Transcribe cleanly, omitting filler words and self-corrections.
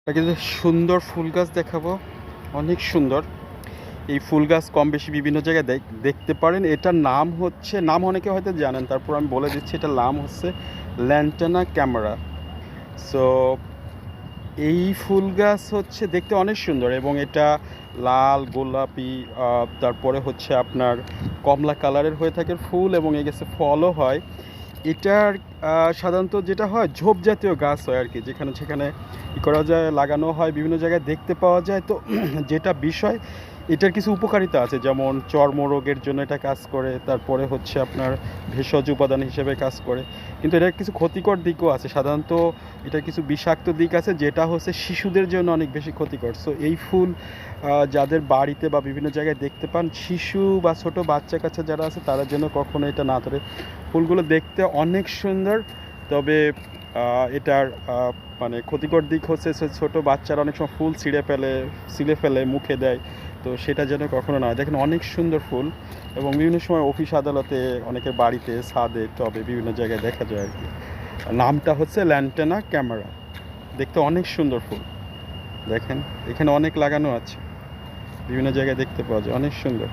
কিন্তু সুন্দর ফুল গাছ দেখাবো, অনেক সুন্দর। এই ফুল গাছ কম বেশি বিভিন্ন জায়গায় দেখতে পারেন। এটার নাম হচ্ছে, নাম অনেকে হয়তো জানেন, তারপর আমি বলে দিচ্ছি। এটার নাম হচ্ছে ল্যান্টানা ক্যামেরা। সো এই ফুল গাছ হচ্ছে দেখতে অনেক সুন্দর এবং এটা লাল, গোলাপি, তারপরে হচ্ছে আপনার কমলা কালারের হয়ে থাকে ফুল, এবং এই গাছে ফলও হয়। এটার সাধারণত যেটা হয়, ঝোপ জাতীয় গাছ হয় আর কি, যেখানে সেখানে করা যায়, লাগানো হয়, বিভিন্ন জায়গায় দেখতে পাওয়া যায়। তো যেটা বিষয়, এটার কিছু উপকারিতা আছে, যেমন চর্মরোগের জন্য এটা কাজ করে, তারপরে হচ্ছে আপনার ভেষজ উপাদান হিসেবে কাজ করে। কিন্তু এটার কিছু ক্ষতিকর দিকও আছে। সাধারণত এটার কিছু বিষাক্ত দিক আছে, যেটা হচ্ছে শিশুদের জন্য অনেক বেশি ক্ষতিকর। সো এই ফুল যাদের বাড়িতে বা বিভিন্ন জায়গায় দেখতে পান, শিশু বা ছোট বাচ্চা কাচ্চা যারা আছে, তাদের জন্য কখনো এটা না ধরে। ফুলগুলো দেখতে অনেক সুন্দর, তবে এটার মানে ক্ষতিকর দিক হচ্ছে ছোট বাচ্চারা অনেক সময় ফুল ছিঁড়ে ফেলে মুখে দেয়। তো সেটা যেন কখনো না হয়। দেখেন অনেক সুন্দর ফুল, এবং বিভিন্ন সময় অফিস আদালতে, অনেকের বাড়িতে, ছাদে, টবে বিভিন্ন জায়গায় দেখা যায় আর কি। নামটা হচ্ছে ল্যান্টানা ক্যামেরা। দেখতে অনেক সুন্দর ফুল। দেখেন এখানে অনেক লাগানো আছে, বিভিন্ন জায়গায় দেখতে পাওয়া যায়, অনেক সুন্দর।